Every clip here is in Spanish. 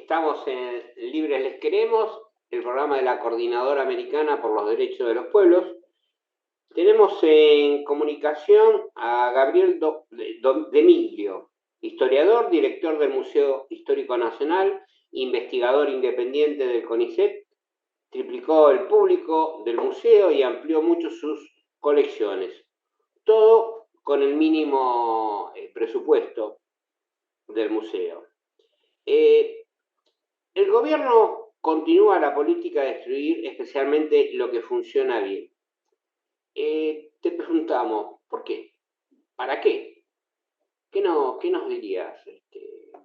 Estamos en Libres Les Queremos, el programa de la Coordinadora Americana por los Derechos de los Pueblos. Tenemos en comunicación a Gabriel D'Emilio, historiador, director del Museo Histórico Nacional, investigador independiente del CONICET, triplicó el público del museo y amplió mucho sus colecciones. Todo con el mínimo presupuesto del museo. El gobierno continúa la política de destruir especialmente lo que funciona bien. Te preguntamos, ¿por qué? ¿Para qué? ¿Qué nos dirías,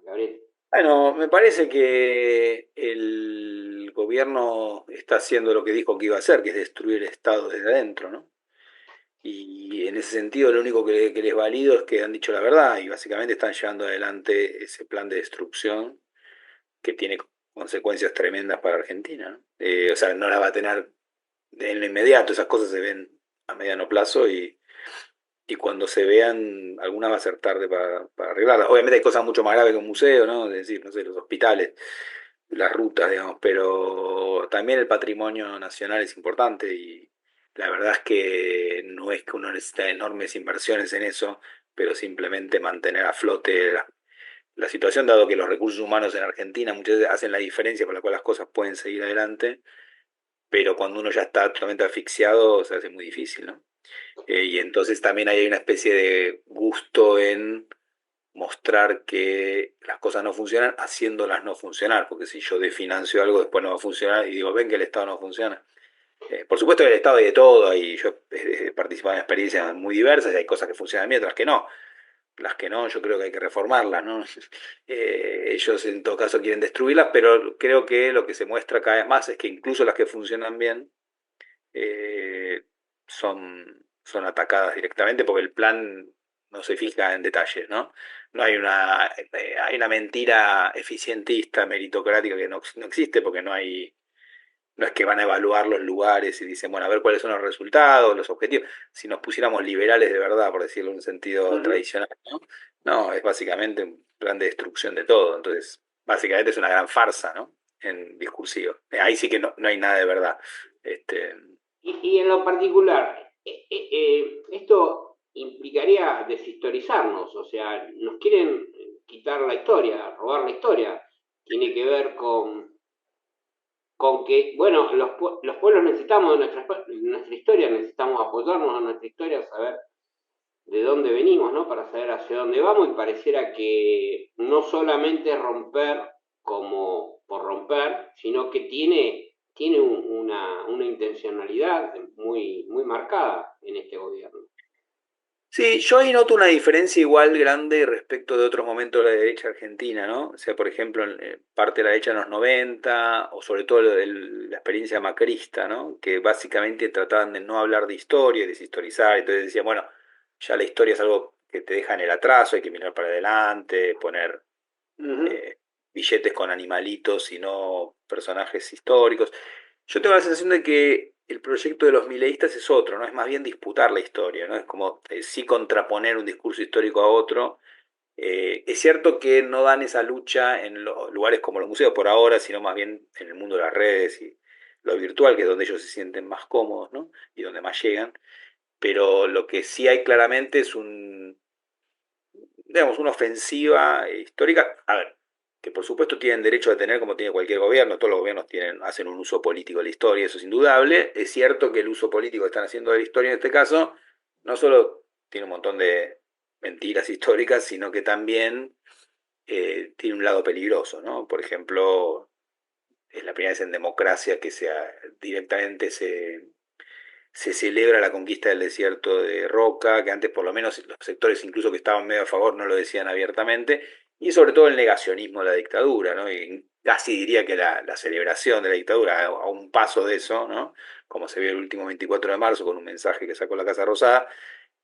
Gabriel? Bueno, me parece que el gobierno está haciendo lo que dijo que iba a hacer, que es destruir el Estado desde adentro, ¿no? Y en ese sentido lo único que les valido es que han dicho la verdad y básicamente están llevando adelante ese plan de destrucción que tiene consecuencias tremendas para Argentina, ¿no? O sea, no las va a tener en lo inmediato, esas cosas se ven a mediano plazo y cuando se vean, alguna va a ser tarde para arreglarlas. Obviamente hay cosas mucho más graves que un museo, ¿no? Es decir, no sé, los hospitales, las rutas, digamos, pero también el patrimonio nacional es importante y la verdad es que no es que uno necesita enormes inversiones en eso, pero simplemente mantener a flote la situación, dado que los recursos humanos en Argentina muchas veces hacen la diferencia por la cual las cosas pueden seguir adelante, pero cuando uno ya está totalmente asfixiado se hace muy difícil, ¿no? Y entonces también hay una especie de gusto en mostrar que las cosas no funcionan haciéndolas no funcionar, porque si yo desfinancio algo después no va a funcionar y digo, ven que el Estado no funciona. Por supuesto que el Estado hay de todo y yo he participado en experiencias muy diversas y hay cosas que funcionan bien, otras que no. Las que no, yo creo que hay que reformarlas, ¿no? Ellos en todo caso quieren destruirlas, pero creo que lo que se muestra cada vez más es que incluso las que funcionan bien eh, son atacadas directamente porque el plan no se fija en detalles, ¿no? No hay hay una mentira eficientista, meritocrática que no existe porque no es que van a evaluar los lugares y dicen, bueno, a ver cuáles son los resultados, los objetivos. Si nos pusiéramos liberales de verdad, por decirlo en un sentido Ujú. tradicional, ¿no? No, es básicamente un plan de destrucción de todo. Entonces, básicamente es una gran farsa, ¿no? En discursivo. Ahí sí que no hay nada de verdad. Este, Y en lo particular, esto implicaría deshistorizarnos, o sea, nos quieren quitar la historia, robar la historia. Tiene que ver con que, bueno, los pueblos necesitamos de nuestra historia, necesitamos apoyarnos a nuestra historia, saber de dónde venimos, ¿no? Para saber hacia dónde vamos y pareciera que no solamente romper como por romper, sino que tiene una intencionalidad muy marcada en este gobierno. Sí, yo ahí noto una diferencia igual grande respecto de otros momentos de la derecha argentina, ¿no? O sea, por ejemplo, en parte de la derecha en los 90 o sobre todo la experiencia macrista, ¿no? Que básicamente trataban de no hablar de historia, deshistorizar, entonces decían, bueno, ya la historia es algo que te deja en el atraso, hay que mirar para adelante, poner Ujú. eh, billetes con animalitos y no personajes históricos. Yo tengo la sensación de que el proyecto de los mileístas es otro, ¿no? Es más bien disputar la historia, ¿no? Es como sí contraponer un discurso histórico a otro. Es cierto que no dan esa lucha en lugares como los museos por ahora, sino más bien en el mundo de las redes y lo virtual, que es donde ellos se sienten más cómodos, ¿no? Y donde más llegan. Pero lo que sí hay claramente es digamos, una ofensiva histórica. A ver, que por supuesto tienen derecho a tener como tiene cualquier gobierno, todos los gobiernos hacen un uso político de la historia, eso es indudable. Es cierto que el uso político que están haciendo de la historia en este caso no solo tiene un montón de mentiras históricas, sino que también tiene un lado peligroso, ¿no? Por ejemplo, es la primera vez en democracia que directamente se celebra la conquista del desierto de Roca, que antes por lo menos los sectores incluso que estaban medio a favor no lo decían abiertamente, y sobre todo el negacionismo de la dictadura, ¿no? Y casi diría que la celebración de la dictadura, a un paso de eso, ¿no? Como se vio el último 24 de marzo con un mensaje que sacó la Casa Rosada,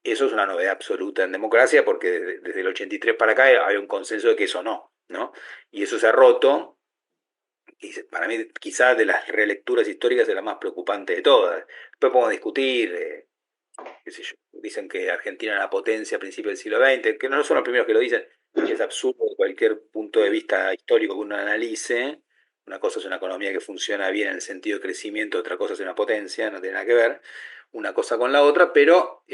eso es una novedad absoluta en democracia porque desde el 83 para acá hay un consenso de que eso no, ¿no? Y eso se ha roto y para mí quizás de las relecturas históricas es la más preocupante de todas. Después podemos discutir, qué sé yo, dicen que Argentina era una potencia a principios del siglo XX, que no son los primeros que lo dicen, y es absurdo de cualquier punto de vista histórico que uno analice. Una cosa es una economía que funciona bien en el sentido de crecimiento, otra cosa es una potencia, no tiene nada que ver una cosa con la otra, pero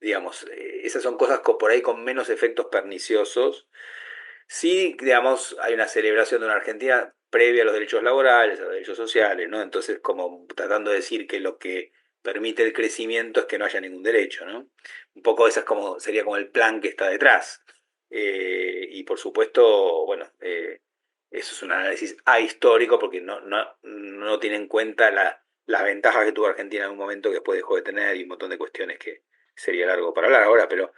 digamos, esas son cosas por ahí con menos efectos perniciosos. Sí, digamos, hay una celebración de una Argentina previa a los derechos laborales, a los derechos sociales, ¿no? Entonces, como tratando de decir que lo que permite el crecimiento es que no haya ningún derecho, ¿no? Un poco esa es como, sería como el plan que está detrás. Y por supuesto, bueno, eso es un análisis ahistórico porque no tiene en cuenta las ventajas que tuvo Argentina en un momento que después dejó de tener y un montón de cuestiones que sería largo para hablar ahora, pero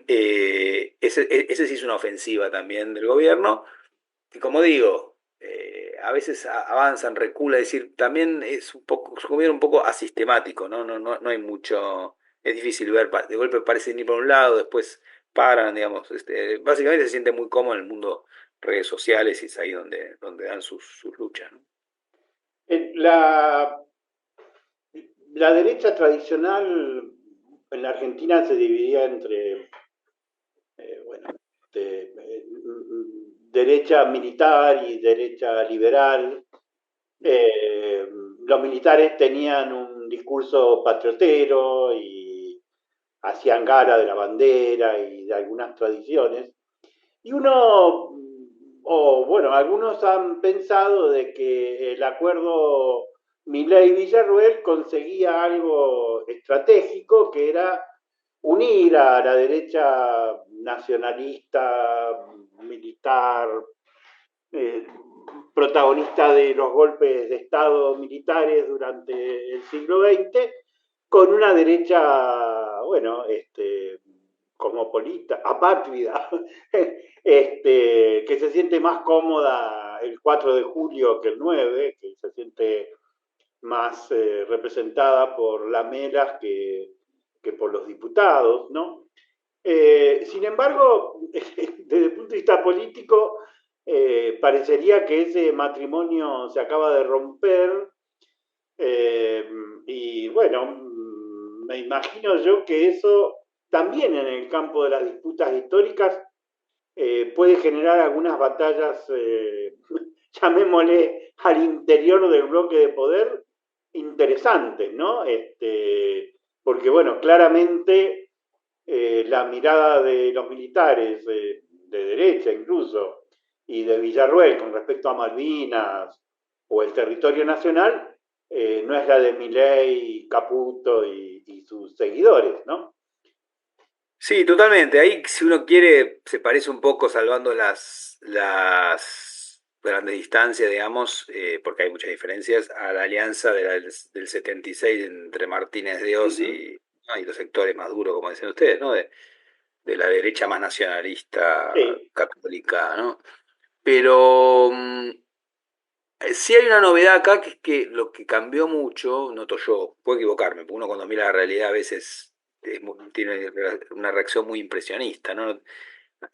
ese sí es una ofensiva también del gobierno, que como digo, a veces avanzan, recula, es decir, también es un gobierno un poco asistemático, ¿no? No hay mucho, es difícil ver, de golpe parecen ir por un lado, después paran, digamos, básicamente se siente muy cómodo en el mundo redes sociales y es ahí donde dan sus luchas, ¿no? La, la derecha tradicional en la Argentina se dividía entre, bueno, derecha militar y derecha liberal. Eh, los militares tenían un discurso patriotero y hacían gala de la bandera y de algunas tradiciones. Y bueno, algunos han pensado de que el acuerdo Milei-Villarruel conseguía algo estratégico, que era unir a la derecha nacionalista, militar, eh, protagonista de los golpes de Estado militares durante el siglo XX, con una derecha, bueno, cosmopolita, apátrida, que se siente más cómoda el 4 de julio que el 9, que se siente más representada por Lamelas que por los diputados, ¿no? Sin embargo, desde el punto de vista político, parecería que ese matrimonio se acaba de romper y bueno, me imagino yo que eso también en el campo de las disputas históricas puede generar algunas batallas, llamémosle, al interior del bloque de poder, interesantes, ¿no? Porque bueno, claramente la mirada de los militares, de derecha incluso, y de Villarruel con respecto a Malvinas o el territorio nacional, no es la de Milei, Caputo y sus seguidores, ¿no? Sí, totalmente. Ahí, si uno quiere, se parece un poco, salvando las grandes distancias, digamos, porque hay muchas diferencias, a la alianza del 76 entre Martínez de Oz Uh-huh. ¿no? Y los sectores más duros, como dicen ustedes, ¿no? De la derecha más nacionalista Sí. católica, ¿no? Pero sí hay una novedad acá, que es que lo que cambió mucho, noto yo, puedo equivocarme, porque uno cuando mira la realidad a veces tiene una reacción muy impresionista, ¿no?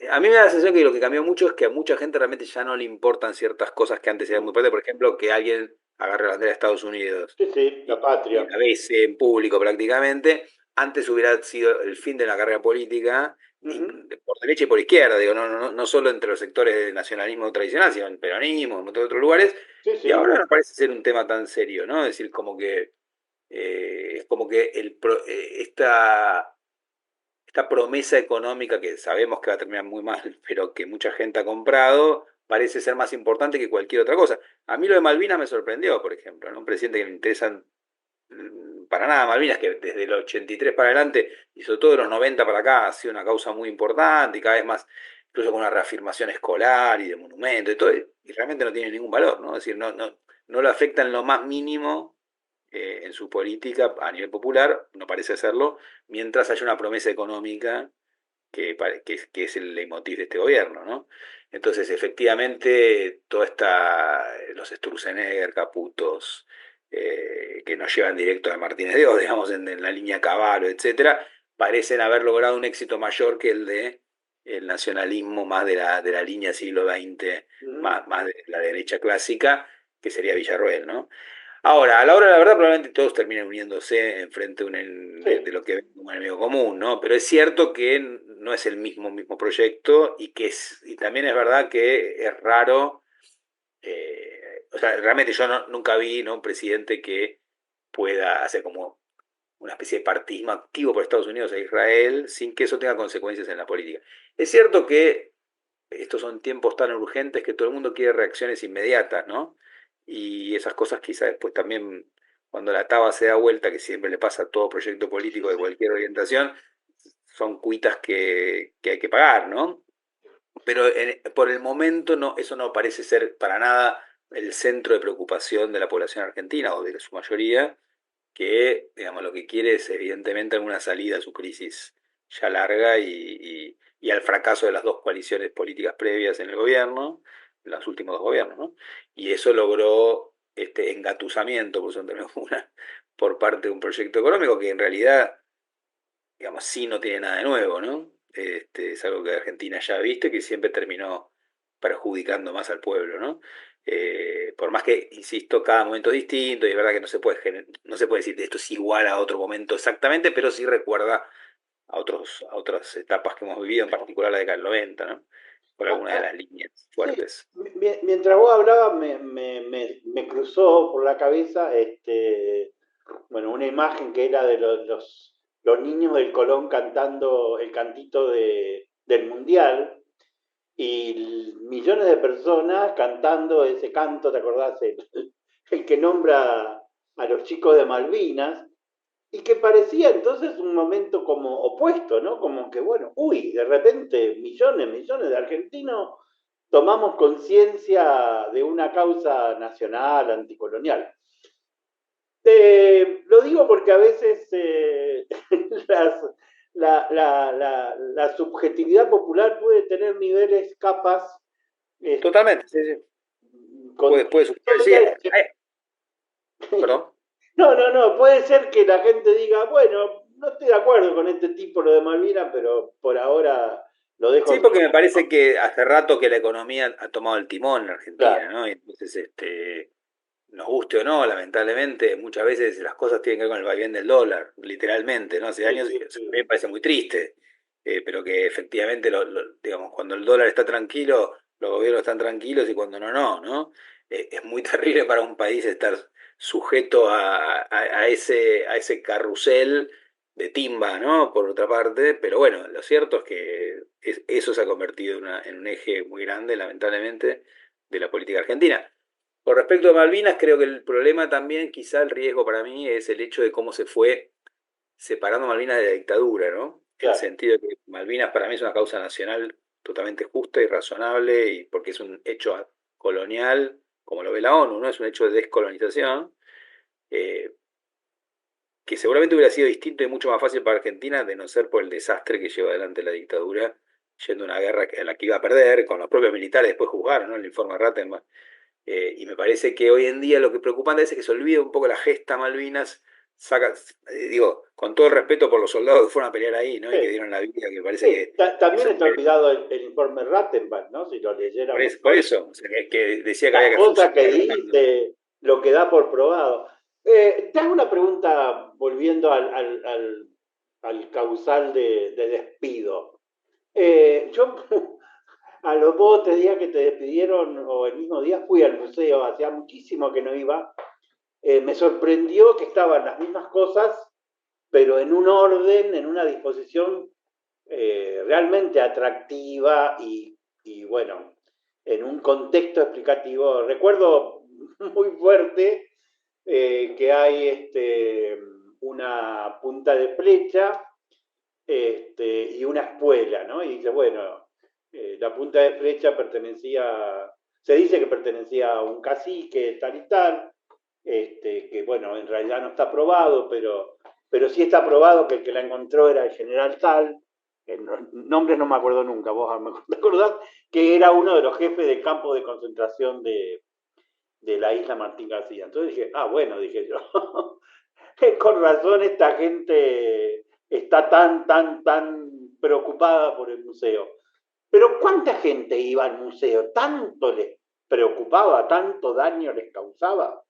A mí me da la sensación que lo que cambió mucho es que a mucha gente realmente ya no le importan ciertas cosas que antes eran muy fuertes. Por ejemplo, que alguien agarre la bandera de Estados Unidos Sí, sí, la y patria. la bese en público prácticamente. Antes hubiera sido el fin de la carrera política, Uh-huh. por derecha y por izquierda, digo, no solo entre los sectores del nacionalismo tradicional, sino en el peronismo, en muchos otros lugares. Sí, Y sí. ahora no parece ser un tema tan serio, ¿no? Es decir, es como que esta promesa económica que sabemos que va a terminar muy mal, pero que mucha gente ha comprado, parece ser más importante que cualquier otra cosa. A mí lo de Malvinas me sorprendió, por ejemplo, ¿no? Un presidente que le interesan para nada Malvinas, que desde el 83 para adelante, y sobre todo de los 90 para acá, ha sido una causa muy importante y cada vez más, incluso con una reafirmación escolar y de monumento y todo, y realmente no tiene ningún valor, ¿no? Es decir, no lo afecta en lo más mínimo en su política a nivel popular, no parece serlo, mientras haya una promesa económica que es el leitmotiv de este gobierno, ¿no? Entonces, efectivamente, los Sturzenegger, Caputos, que nos llevan directo a Martínez de Oz, digamos, en la línea Caballo, etcétera, parecen haber logrado un éxito mayor que el de el nacionalismo más de la línea siglo XX, Uh-huh. más de la derecha clásica, que sería Villarroel, ¿no? Ahora, a la hora de la verdad, probablemente todos terminen uniéndose en frente Sí. de lo que ven como enemigo común, ¿no? Pero es cierto que no es el mismo proyecto y también es verdad que es raro. O sea, realmente yo nunca vi, ¿no?, un presidente que pueda hacer como una especie de partismo activo por Estados Unidos a Israel sin que eso tenga consecuencias en la política. Es cierto que estos son tiempos tan urgentes que todo el mundo quiere reacciones inmediatas, ¿no? Y esas cosas quizás después también, cuando la taba se da vuelta, que siempre le pasa a todo proyecto Sí, político de sí. cualquier orientación, son cuitas que hay que pagar, ¿no? Pero por el momento no, eso no parece ser para nada el centro de preocupación de la población argentina o de su mayoría, que, digamos, lo que quiere es evidentemente alguna salida a su crisis ya larga y al fracaso de las dos coaliciones políticas previas en el gobierno, en los últimos dos gobiernos, ¿no? Y eso logró este engatusamiento, por eso una, por parte de un proyecto económico que en realidad, digamos, sí no tiene nada de nuevo, ¿no? Es algo que Argentina ya ha visto y que siempre terminó perjudicando más al pueblo, ¿no? Por más que, insisto, cada momento es distinto y es verdad que no se puede decir que esto es igual a otro momento exactamente, pero sí recuerda a otras etapas que hemos vivido, en particular la década del 90, ¿no? Por Ah, alguna de ah, las líneas sí, fuertes. mientras vos hablabas me cruzó por la cabeza bueno, una imagen que era de los niños del Colón cantando el cantito del Mundial y millones de personas cantando ese canto, ¿te acordás? El que nombra a los chicos de Malvinas, y que parecía entonces un momento como opuesto, ¿no? Como que, bueno, uy, de repente millones de argentinos tomamos conciencia de una causa nacional anticolonial. Lo digo porque a veces las, la subjetividad popular puede tener niveles, capas, eh, Totalmente, sí, sí. con Puede suceder, sí. Perdón. No, puede ser que la gente diga, bueno, no estoy de acuerdo con este tipo lo de Malvinas, pero por ahora lo Sí, dejo. porque me parece que hace rato que la economía ha tomado el timón en Claro, Argentina, ¿no? Y entonces, nos guste o no, lamentablemente, muchas veces las cosas tienen que ver con el vaivén del dólar, literalmente, ¿no? Hace sí, años, y sí, eso a sí. mí me parece muy triste, pero que efectivamente, digamos, cuando el dólar está tranquilo, los gobiernos están tranquilos y cuando no, no, ¿no? Es muy terrible para un país estar sujeto a ese carrusel de timba, ¿no? Por otra parte, pero bueno, lo cierto es que eso se ha convertido en un eje muy grande, lamentablemente, de la política argentina. Con respecto a Malvinas, creo que el problema también, quizá el riesgo para mí, es el hecho de cómo se fue separando Malvinas de la dictadura, ¿no? En el Claro. sentido de que Malvinas para mí es una causa nacional totalmente justa y razonable, y porque es un hecho colonial, como lo ve la ONU, ¿no? Es un hecho de descolonización, eh, que seguramente hubiera sido distinto y mucho más fácil para Argentina de no ser por el desastre que lleva adelante la dictadura, yendo a una guerra a la que iba a perder, con los propios militares después jugaron, ¿no? El informe Rattenberg. Y me parece que hoy en día lo que preocupante es que se olvida un poco la gesta Malvinas, saca, digo, con todo el respeto por los soldados que fueron a pelear ahí, ¿no? Y que Sí, dieron la vida, que me parece sí. que También eso está olvidado el informe Rattenbach, ¿no? Si lo leyéramos por hoy, eso, o sea, que decía que las había que cosas que fusilar cuando. dice, lo que da por probado. Te hago una pregunta volviendo al causal de despido. Yo a los 2 o 3 días que te despidieron, o el mismo día, fui al museo, hacía muchísimo que no iba. Me sorprendió que estaban las mismas cosas, pero en un orden, en una disposición realmente atractiva y, bueno, en un contexto explicativo. Recuerdo muy fuerte que hay una punta de flecha y una espuela, ¿no? Y dice, bueno, la punta de flecha se dice que pertenecía a un cacique tal y tal, que bueno, en realidad no está probado, pero sí está probado que el que la encontró era el general tal, nombres no me acuerdo nunca, vos te acordás, que era uno de los jefes del campo de concentración de la isla Martín García. Entonces dije, bueno, dije yo, con razón esta gente está tan preocupada por el museo. Pero ¿cuánta gente iba al museo? ¿Tanto les preocupaba? ¿Tanto daño les causaba?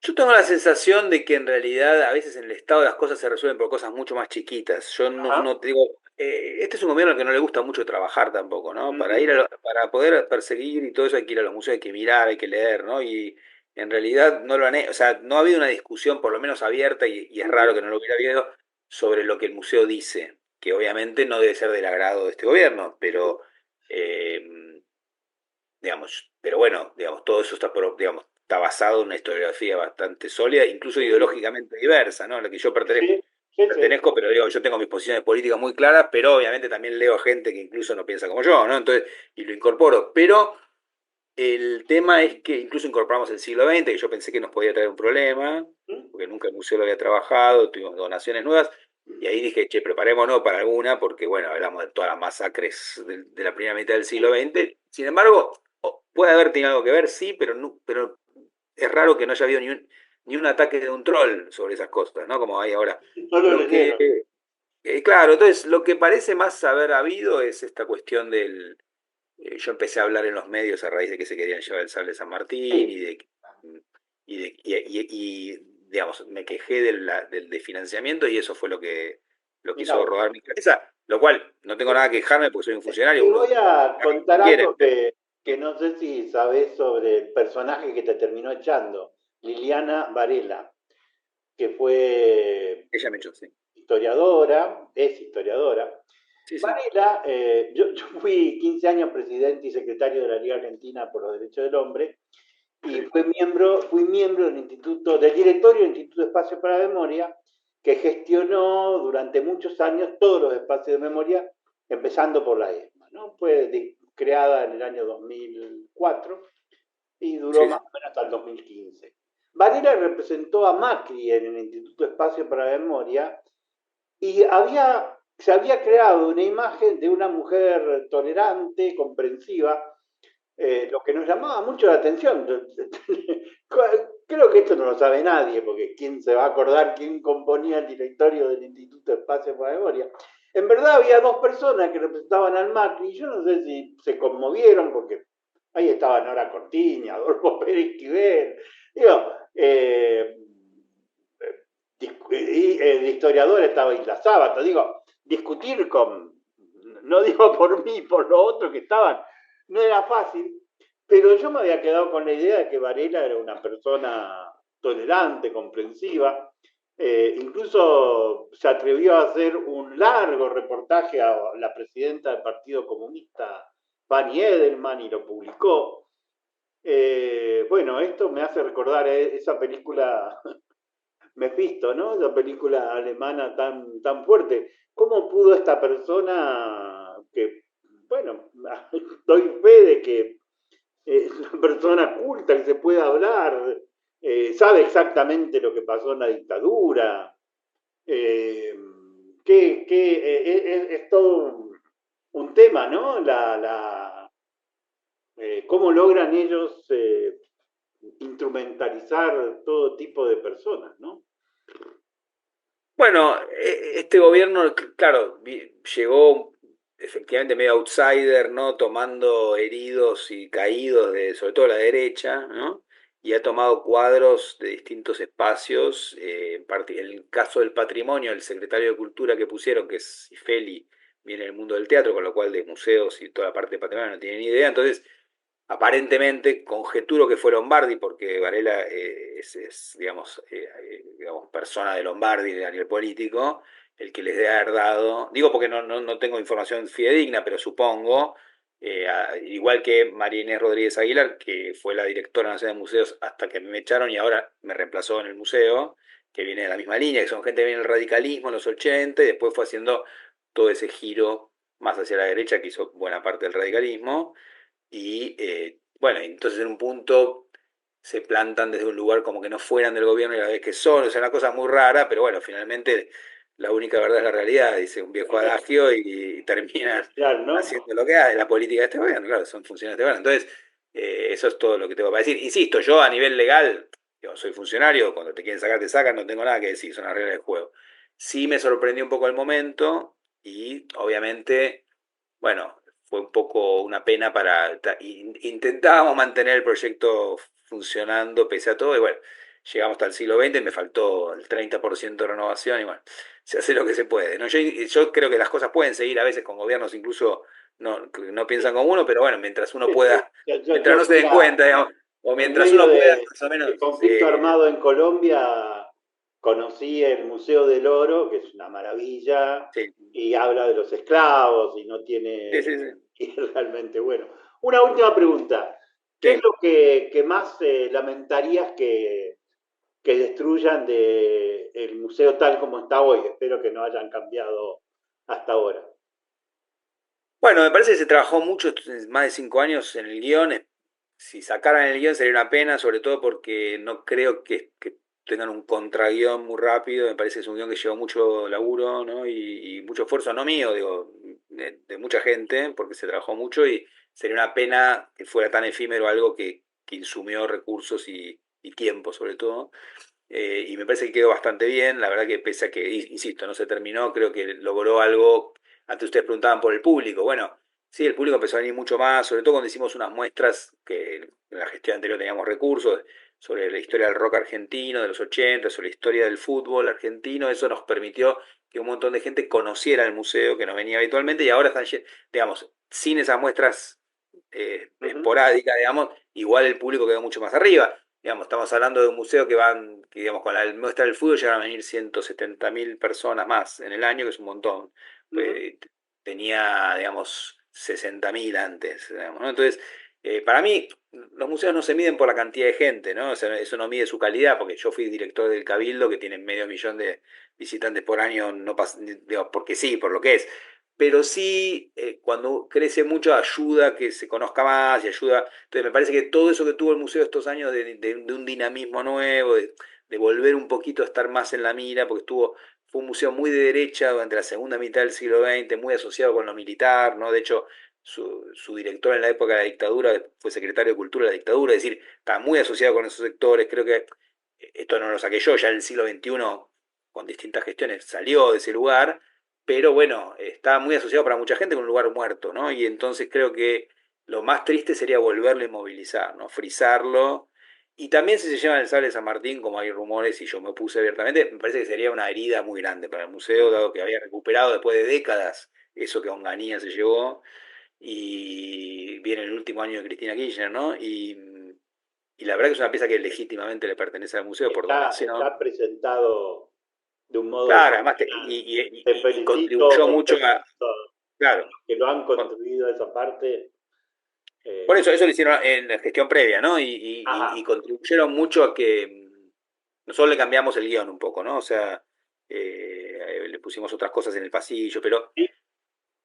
Yo tengo la sensación de que en realidad a veces en el Estado las cosas se resuelven por cosas mucho más chiquitas. Yo Ajá. no te digo, este es un gobierno al que no le gusta mucho trabajar tampoco, ¿no? Para Ujú. para poder perseguir y todo eso hay que ir a los museos, hay que mirar, hay que leer, ¿no? Y en realidad no lo han hecho, o sea, no ha habido una discusión por lo menos abierta y es raro Ujú. que no lo hubiera habido sobre lo que el museo dice, que obviamente no debe ser del agrado de este gobierno, pero eh, digamos, pero bueno, digamos, todo eso está, digamos, está basado en una historiografía bastante sólida, incluso Sí, ideológicamente diversa, ¿no? A la que yo sí, sí, sí. pertenezco, pero digo, yo tengo mis posiciones políticas muy claras, pero obviamente también leo gente que incluso no piensa como yo, ¿no? Entonces, y lo incorporo. Pero el tema es que incluso incorporamos el siglo XX, que yo pensé que nos podía traer un problema, porque nunca el museo lo había trabajado, tuvimos donaciones nuevas, y ahí dije, che, preparémonos para alguna, porque bueno, hablamos de todas las masacres de la primera mitad del siglo XX. Sin embargo, puede haber tenido algo que ver, sí, pero, pero es raro que no haya habido ni un ataque de un troll sobre esas cosas, ¿no? Como hay ahora. No lo Lo que, leyeron. claro, entonces lo que parece más haber habido es esta cuestión del yo empecé a hablar en los medios a raíz de que se querían llevar el sable de San Martín Sí. digamos, me quejé del financiamiento y eso fue lo que Mirá hizo vos. rodar mi cabeza, lo cual no tengo nada que quejarme porque soy un funcionario, Te voy uno a haga lo contar que quiere. algo que no sé si sabés sobre el personaje que te terminó echando, Liliana Varela, que fue Ella me echó, sí. historiadora, es historiadora. Sí, sí. Varela, yo fui 15 años presidente y secretario de la Liga Argentina por los Derechos del Hombre y Sí. fui miembro del directorio del Instituto de Espacio para la Memoria, que gestionó durante muchos años todos los espacios de memoria, empezando por la ESMA, ¿no? Fue creada en el año 2004 y duró Sí, más sí. o menos hasta el 2015. Varela representó a Macri en el Instituto de Espacio para la Memoria y se había creado una imagen de una mujer tolerante, comprensiva, lo que nos llamaba mucho la atención. Creo que esto no lo sabe nadie, porque ¿quién se va a acordar quién componía el directorio del Instituto de Espacio para la Memoria? En verdad había dos personas que representaban al Macri, y yo no sé si se conmovieron, porque ahí estaba Nora Cortiña, Adolfo Pérez Esquivel, digo, y el historiador estaba Isla Sábato, digo, discutir no digo por mí, por los otros que estaban, no era fácil, pero yo me había quedado con la idea de que Varela era una persona tolerante, comprensiva, incluso se atrevió a hacer un largo reportaje a la presidenta del Partido Comunista, Fanny Edelman, y lo publicó. Bueno, esto me hace recordar esa película Mephisto, ¿no? Esa película alemana tan fuerte. ¿Cómo pudo esta persona que, bueno, doy fe de que es una persona culta, que se puede hablar, sabe exactamente lo que pasó en la dictadura, eh, es todo un tema, ¿no? Cómo logran ellos instrumentalizar todo tipo de personas, ¿no? Bueno, este gobierno, claro, llegó efectivamente medio outsider, ¿no? Tomando heridos y caídos de, sobre todo la derecha, ¿no? Y ha tomado cuadros de distintos espacios. En el caso del patrimonio, el secretario de Cultura que pusieron, que es Ifeli, viene del mundo del teatro, con lo cual de museos y toda la parte de patrimonio no tiene ni idea. Entonces, aparentemente, conjeturo que fue Lombardi, porque Varela digamos, persona de Lombardi a nivel político, el que les debe haber dado, digo porque no tengo información fidedigna, pero supongo, igual que María Inés Rodríguez Aguilar, que fue la directora nacional de museos hasta que me echaron y ahora me reemplazó en el museo, que viene de la misma línea, que son gente que viene del radicalismo en los 80 y después fue haciendo todo ese giro más hacia la derecha que hizo buena parte del radicalismo. Y bueno, entonces en un punto se plantan desde un lugar como que no fueran del gobierno y a la vez que son, o sea, una cosa muy rara, pero bueno, finalmente la única verdad es la realidad, dice un viejo adagio, y terminan Claro, ¿no? haciendo lo que hace la política de este gobierno, claro, son funciones de este gobierno. Entonces, eso es todo lo que tengo para decir. Insisto, yo a nivel legal, yo soy funcionario, cuando te quieren sacar, te sacan, no tengo nada que decir, son las reglas del juego. Sí me sorprendió un poco el momento y obviamente, bueno, fue un poco una pena intentábamos mantener el proyecto funcionando pese a todo y bueno, llegamos hasta el siglo XX, me faltó el 30% de renovación y bueno, se hace lo que se puede, ¿no? Yo creo que las cosas pueden seguir a veces con gobiernos incluso no piensan como uno, pero bueno, mientras uno pueda, mientras no se den cuenta, digamos, o mientras uno pueda más o menos... El conflicto armado en Colombia, conocí el Museo del Oro, que es una maravilla, sí. y habla de los esclavos y no tiene... Sí. Y es realmente bueno. Una última pregunta. ¿Qué es lo que más lamentarías que destruyan el museo tal como está hoy? Espero que no hayan cambiado hasta ahora. Bueno, me parece que se trabajó mucho, más de 5 años en el guión. Si sacaran el guión sería una pena, sobre todo porque no creo que tengan un contraguión muy rápido. Me parece que es un guión que lleva mucho laburo, ¿no? y mucho esfuerzo, no mío, digo, de mucha gente, porque se trabajó mucho y sería una pena que fuera tan efímero algo que insumió recursos y tiempo sobre todo. Y me parece que quedó bastante bien, la verdad que pese a que, insisto, no se terminó, creo que logró algo. Antes ustedes preguntaban por el público, bueno, sí, el público empezó a venir mucho más, sobre todo cuando hicimos unas muestras que en la gestión anterior teníamos recursos, sobre la historia del rock argentino de los 80, sobre la historia del fútbol argentino. Eso nos permitió que un montón de gente conociera el museo, que no venía habitualmente, y ahora están, digamos, sin esas muestras esporádicas, digamos, igual el público quedó mucho más arriba. Digamos, estamos hablando de un museo que digamos, con la muestra del fútbol llegan a venir 170.000 personas más en el año, que es un montón. Tenía, digamos, 60.000 antes, digamos, ¿no? Entonces, para mí, los museos no se miden por la cantidad de gente, ¿no? O sea, eso no mide su calidad, porque yo fui director del Cabildo, que tiene 500.000 de visitantes por año, no digo, porque sí, por lo que es. Pero sí, cuando crece mucho, ayuda a que se conozca más y ayuda. Entonces, me parece que todo eso que tuvo el museo estos años de un dinamismo nuevo, de volver un poquito a estar más en la mira, porque fue un museo muy de derecha durante la segunda mitad del siglo XX, muy asociado con lo militar, ¿no? De hecho, su director en la época de la dictadura fue secretario de Cultura de la dictadura, es decir, está muy asociado con esos sectores. Creo que esto no lo saqué yo, ya en el siglo XXI, con distintas gestiones, salió de ese lugar, pero bueno, está muy asociado para mucha gente con un lugar muerto, ¿no? Y entonces creo que lo más triste sería volverlo a movilizar, ¿no? Frizarlo. Y también si se llevan el sable de San Martín, como hay rumores y yo me opuse abiertamente, me parece que sería una herida muy grande para el museo, dado que había recuperado después de décadas eso que Onganía se llevó, y viene el último año de Cristina Kirchner, ¿no? Y la verdad que es una pieza que legítimamente le pertenece al museo por donación. Está presentado de un modo... Claro, además y contribuyó mucho a... Claro. Que lo han construido esa parte. Por eso lo hicieron en la gestión previa, ¿no? Y contribuyeron mucho a que nosotros le cambiamos el guión un poco, ¿no? O sea, le pusimos otras cosas en el pasillo, pero ¿sí?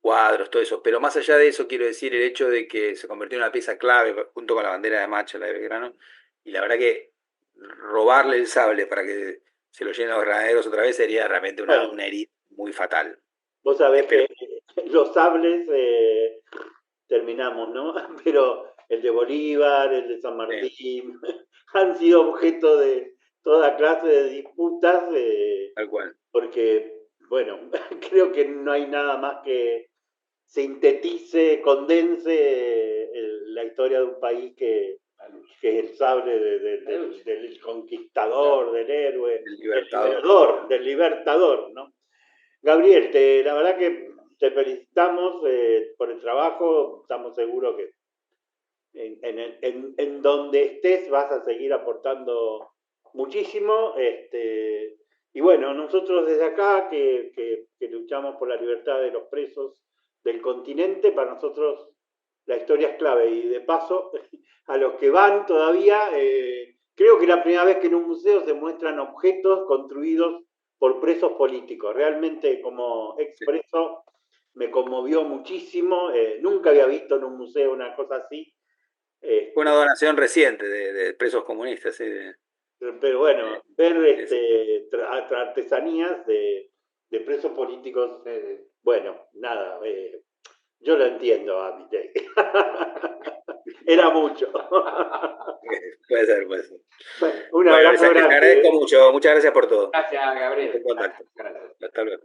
Cuadros, todo eso. Pero más allá de eso, quiero decir el hecho de que se convirtió en una pieza clave junto con la bandera de Macha, la de Belgrano, y la verdad que robarle el sable para que se lo llenen los granaderos otra vez sería realmente una herida muy fatal. Vos sabés que los sables terminamos, ¿no? Pero el de Bolívar, el de San Martín, han sido objeto de toda clase de disputas. Tal cual. Porque, bueno, creo que no hay nada más que sintetice, condense la historia de un país que es el sable del conquistador, del héroe, del libertador, ¿no? Gabriel, la verdad que te felicitamos por el trabajo. Estamos seguros que en donde estés vas a seguir aportando muchísimo. Y bueno, nosotros desde acá que luchamos por la libertad de los presos del continente, para nosotros la historia es clave. Y de paso, a los que van todavía, creo que es la primera vez que en un museo se muestran objetos construidos por presos políticos. Realmente, como expreso, me conmovió muchísimo. Nunca había visto en un museo una cosa así. Fue una donación reciente de presos comunistas, sí. Pero bueno, ver artesanías de presos políticos, bueno, nada, yo lo entiendo a Milei. Era mucho. Puede ser. Bueno, un abrazo grande. Te agradezco mucho, muchas gracias por todo. Gracias, Gabriel. Gracias. Hasta luego.